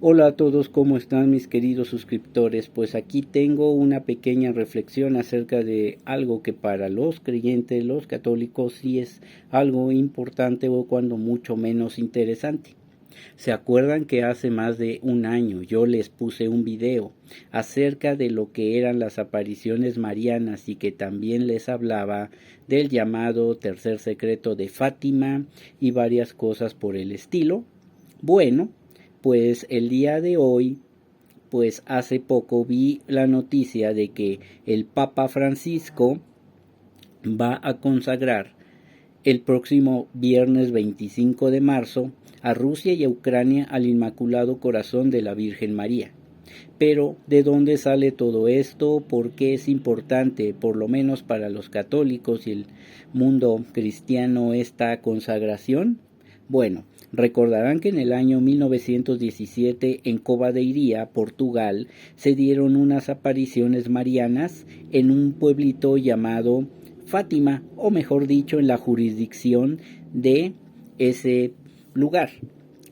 Hola a todos, ¿cómo están mis queridos suscriptores? Pues aquí tengo una pequeña reflexión acerca de algo que para los creyentes, los católicos, sí es algo importante o cuando mucho menos interesante. ¿Se acuerdan que hace más de un año yo les puse un video acerca de lo que eran las apariciones marianas y que también les hablaba del llamado tercer secreto de Fátima y varias cosas por el estilo? Bueno, pues el día de hoy, pues hace poco vi la noticia de que el Papa Francisco va a consagrar el próximo viernes 25 de marzo a Rusia y a Ucrania al Inmaculado Corazón de la Virgen María. Pero, ¿de dónde sale todo esto? ¿Por qué es importante, por lo menos para los católicos y el mundo cristiano, esta consagración? Bueno, recordarán que en el año 1917 en Cova de Iría, Portugal, se dieron unas apariciones marianas en un pueblito llamado Fátima, o mejor dicho, en la jurisdicción de ese lugar.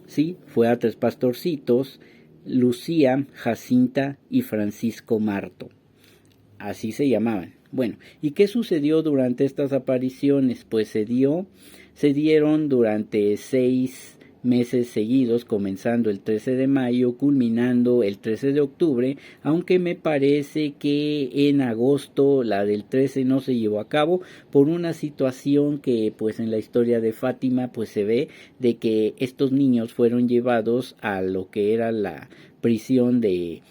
Sí, fue a tres pastorcitos, Lucía, Jacinta y Francisco Marto. Así se llamaban. Bueno, ¿y qué sucedió durante estas apariciones? Pues se dieron durante 6 meses seguidos, comenzando el 13 de mayo, culminando el 13 de octubre, aunque me parece que en agosto la del 13 no se llevó a cabo por una situación que pues en la historia de Fátima pues se ve de que estos niños fueron llevados a lo que era la prisión de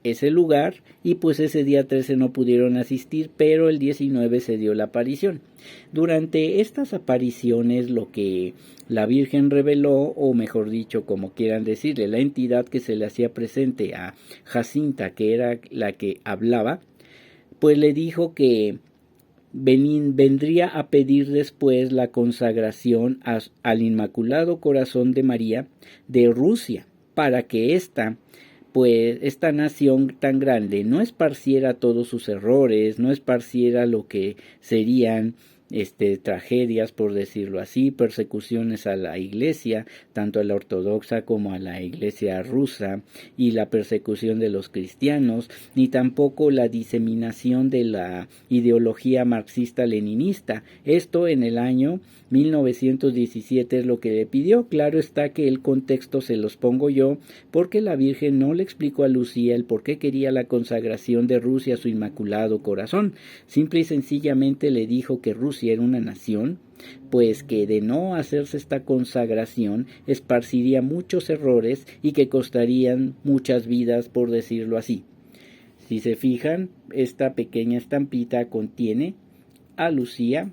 ese lugar y pues ese día 13 no pudieron asistir, pero el 19 se dio la aparición. Durante estas apariciones lo que la Virgen reveló, o mejor dicho, como quieran decirle, la entidad que se le hacía presente a Jacinta, que era la que hablaba, pues le dijo que vendría a pedir después la consagración al Inmaculado Corazón de María de Rusia, para que pues esta nación tan grande no esparciera todos sus errores, no esparciera lo que serían tragedias, por decirlo así, persecuciones a la iglesia, tanto a la ortodoxa como a la iglesia rusa, y la persecución de los cristianos, ni tampoco la diseminación de la ideología marxista-leninista. Esto en el año 1917 es lo que le pidió. Claro está que el contexto se los pongo yo, porque la Virgen no le explicó a Lucía el por qué quería la consagración de Rusia a su Inmaculado Corazón. Simple y sencillamente le dijo que Rusia era una nación, pues que de no hacerse esta consagración esparciría muchos errores y que costarían muchas vidas, por decirlo así. Si se fijan, esta pequeña estampita contiene a Lucía,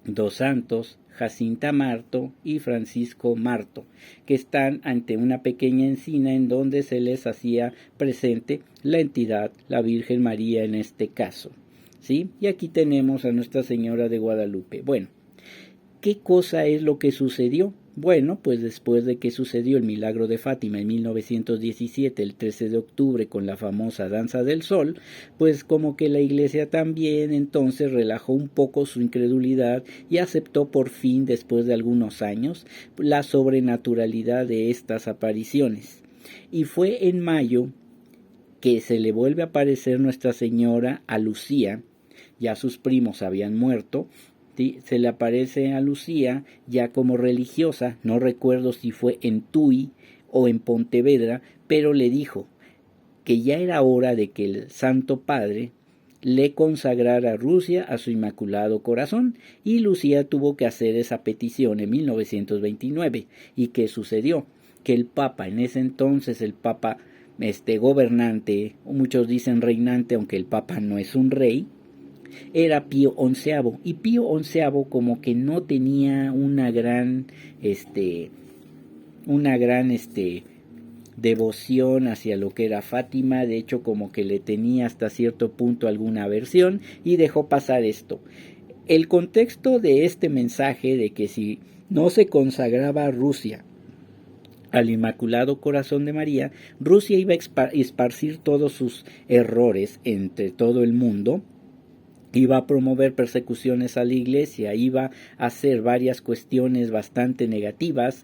dos santos, Jacinta Marto y Francisco Marto, que están ante una pequeña encina en donde se les hacía presente la entidad, la Virgen María en este caso. ¿Sí? Y aquí tenemos a Nuestra Señora de Guadalupe. Bueno, ¿qué cosa es lo que sucedió? Bueno, pues después de que sucedió el milagro de Fátima en 1917, el 13 de octubre, con la famosa Danza del Sol, pues como que la iglesia también entonces relajó un poco su incredulidad y aceptó por fin, después de algunos años, la sobrenaturalidad de estas apariciones. Y fue en mayo que se le vuelve a aparecer Nuestra Señora a Lucía. Ya sus primos habían muerto. Se le aparece a Lucía ya como religiosa, no recuerdo si fue en Tui o en Pontevedra, pero le dijo que ya era hora de que el Santo Padre le consagrara a Rusia a su Inmaculado Corazón, y Lucía tuvo que hacer esa petición en 1929. ¿Y qué sucedió? Que el Papa, en ese entonces el Papa gobernante, muchos dicen reinante, aunque el Papa no es un rey, era Pío XI, y Pío XI como que no tenía una gran devoción hacia lo que era Fátima. De hecho, como que le tenía hasta cierto punto alguna aversión y dejó pasar esto. El contexto de este mensaje de que si no se consagraba a Rusia al Inmaculado Corazón de María, Rusia iba a esparcir todos sus errores entre todo el mundo, iba a promover persecuciones a la iglesia, iba a hacer varias cuestiones bastante negativas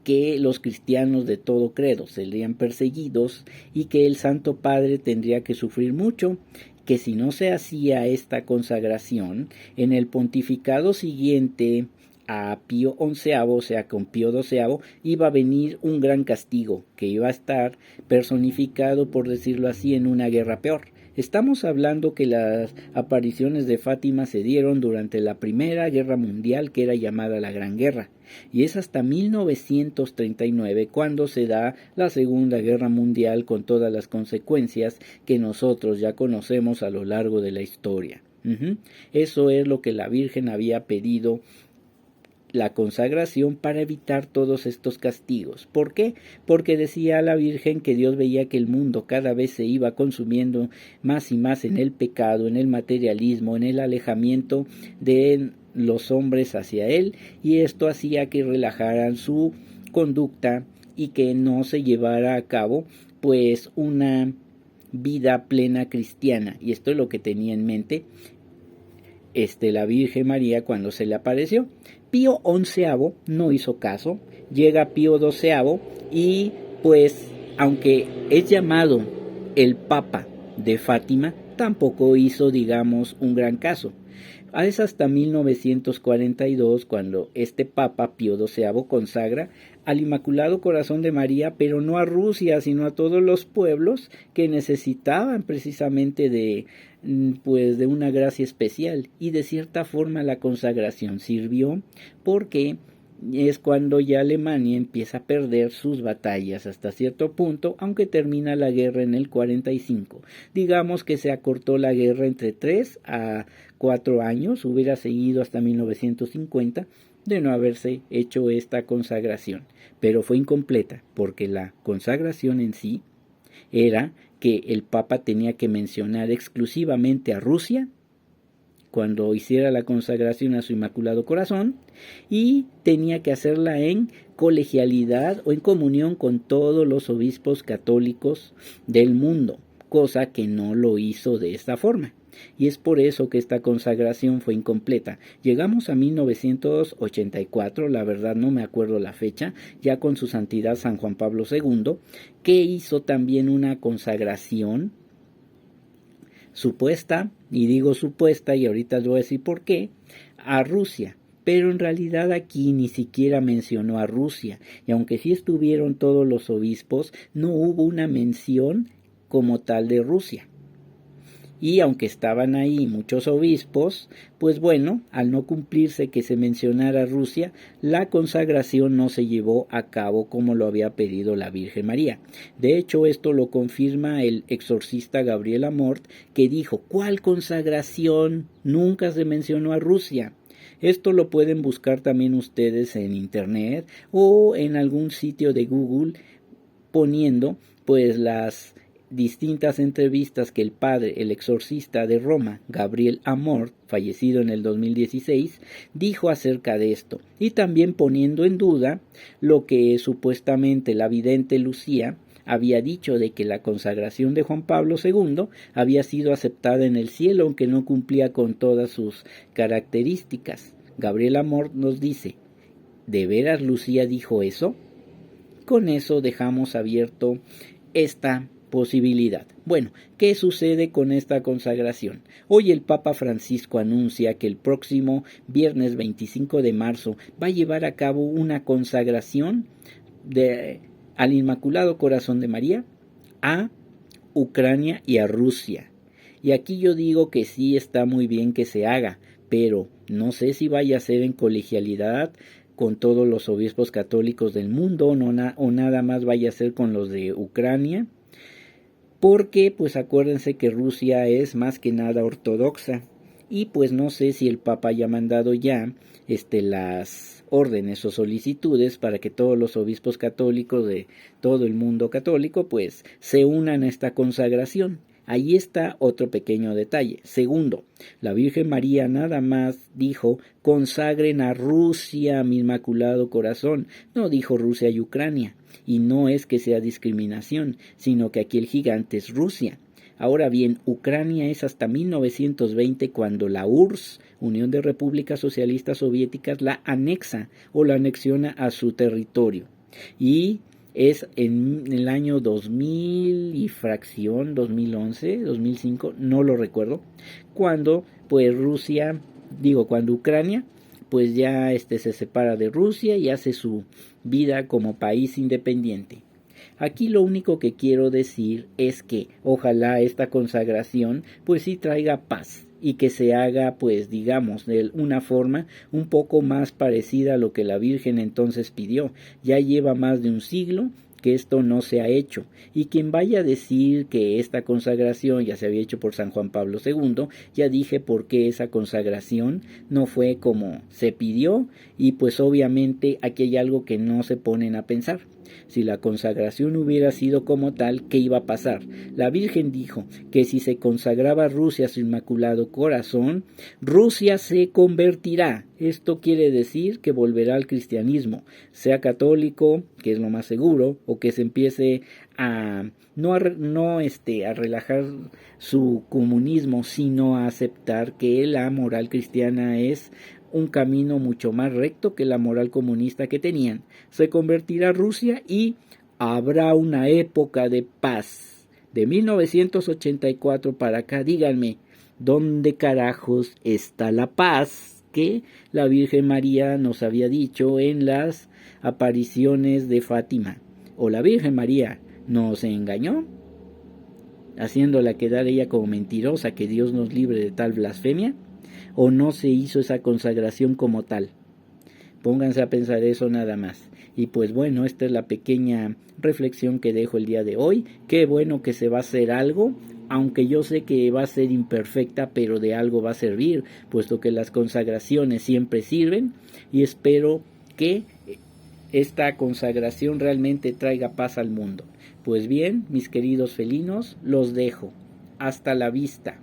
que los cristianos de todo credo serían perseguidos y que el Santo Padre tendría que sufrir mucho, que si no se hacía esta consagración, en el pontificado siguiente a Pío XI, o sea, con Pío XII, iba a venir un gran castigo, que iba a estar personificado, por decirlo así, en una guerra peor. Estamos hablando que las apariciones de Fátima se dieron durante la Primera Guerra Mundial, que era llamada la Gran Guerra, y es hasta 1939 cuando se da la Segunda Guerra Mundial con todas las consecuencias que nosotros ya conocemos a lo largo de la historia. Eso es lo que la Virgen había pedido, la consagración, para evitar todos estos castigos. ¿Por qué? Porque decía la Virgen que Dios veía que el mundo cada vez se iba consumiendo más y más en el pecado, en el materialismo, en el alejamiento de los hombres hacia Él, y esto hacía que relajaran su conducta y que no se llevara a cabo pues una vida plena cristiana. Y esto es lo que tenía en mente la Virgen María cuando se le apareció. Pío XI no hizo caso, llega Pío XII y pues aunque es llamado el Papa de Fátima, tampoco hizo, digamos, un gran caso. Es hasta 1942 cuando este Papa Pío XII consagra al Inmaculado Corazón de María, pero no a Rusia, sino a todos los pueblos que necesitaban precisamente de una gracia especial, y de cierta forma la consagración sirvió porque es cuando ya Alemania empieza a perder sus batallas hasta cierto punto, aunque termina la guerra en el 45. Digamos que se acortó la guerra entre 3 a 4 años, hubiera seguido hasta 1950 de no haberse hecho esta consagración, pero fue incompleta porque la consagración en sí era que el Papa tenía que mencionar exclusivamente a Rusia cuando hiciera la consagración a su Inmaculado Corazón, y tenía que hacerla en colegialidad o en comunión con todos los obispos católicos del mundo, cosa que no lo hizo de esta forma. Y es por eso que esta consagración fue incompleta. Llegamos a 1984, la verdad no me acuerdo la fecha, ya con su santidad San Juan Pablo II, que hizo también una consagración supuesta, y digo supuesta y ahorita les voy a decir por qué, a Rusia. Pero en realidad aquí ni siquiera mencionó a Rusia, y aunque sí estuvieron todos los obispos, no hubo una mención como tal de Rusia. Y aunque estaban ahí muchos obispos, pues bueno, al no cumplirse que se mencionara Rusia, la consagración no se llevó a cabo como lo había pedido la Virgen María. De hecho, esto lo confirma el exorcista Gabriel Amort, que dijo: ¿cuál consagración? Nunca se mencionó a Rusia. Esto lo pueden buscar también ustedes en internet o en algún sitio de Google, poniendo pues las distintas entrevistas que el padre, el exorcista de Roma, Gabriel Amort, fallecido en el 2016, dijo acerca de esto, y también poniendo en duda lo que supuestamente la vidente Lucía había dicho de que la consagración de Juan Pablo II había sido aceptada en el cielo, aunque no cumplía con todas sus características. Gabriel Amort nos dice: ¿de veras Lucía dijo eso? Con eso dejamos abierto esta posibilidad. Bueno, ¿qué sucede con esta consagración? Hoy el Papa Francisco anuncia que el próximo viernes 25 de marzo va a llevar a cabo una consagración al Inmaculado Corazón de María, a Ucrania y a Rusia. Y aquí yo digo que sí está muy bien que se haga, pero no sé si vaya a ser en colegialidad con todos los obispos católicos del mundo, o nada más vaya a ser con los de Ucrania, porque pues acuérdense que Rusia es más que nada ortodoxa, y pues no sé si el Papa haya mandado ya las órdenes o solicitudes para que todos los obispos católicos de todo el mundo católico pues se unan a esta consagración. Ahí está otro pequeño detalle. Segundo, la Virgen María nada más dijo: consagren a Rusia, mi Inmaculado Corazón. No dijo Rusia y Ucrania. Y no es que sea discriminación, sino que aquí el gigante es Rusia. Ahora bien, Ucrania es hasta 1920 cuando la URSS, Unión de Repúblicas Socialistas Soviéticas, la anexa o la anexiona a su territorio. Y es en el año 2000 y fracción, 2011, 2005, no lo recuerdo, cuando pues cuando Ucrania pues ya se separa de Rusia y hace su vida como país independiente. Aquí lo único que quiero decir es que ojalá esta consagración pues sí traiga paz y que se haga pues digamos de una forma un poco más parecida a lo que la Virgen entonces pidió. Ya lleva más de un siglo que esto no se ha hecho, y quien vaya a decir que esta consagración ya se había hecho por San Juan Pablo II, ya dije por qué esa consagración no fue como se pidió, y pues obviamente aquí hay algo que no se ponen a pensar. Si la consagración hubiera sido como tal, ¿qué iba a pasar? La Virgen dijo que si se consagraba Rusia a su Inmaculado Corazón, Rusia se convertirá. Esto quiere decir que volverá al cristianismo, sea católico, que es lo más seguro, o que se empiece a a relajar su comunismo, sino a aceptar que la moral cristiana es un camino mucho más recto que la moral comunista que tenían. Se convertirá Rusia y habrá una época de paz. De 1984 para acá, díganme, ¿dónde carajos está la paz que la Virgen María nos había dicho en las apariciones de Fátima? ¿O la Virgen María nos engañó, haciéndola quedar ella como mentirosa, que Dios nos libre de tal blasfemia? ¿O no se hizo esa consagración como tal? Pónganse a pensar eso nada más. Y pues bueno, esta es la pequeña reflexión que dejo el día de hoy. Qué bueno que se va a hacer algo, aunque yo sé que va a ser imperfecta, pero de algo va a servir, puesto que las consagraciones siempre sirven, y espero que esta consagración realmente traiga paz al mundo. Pues bien, mis queridos felinos, los dejo. Hasta la vista.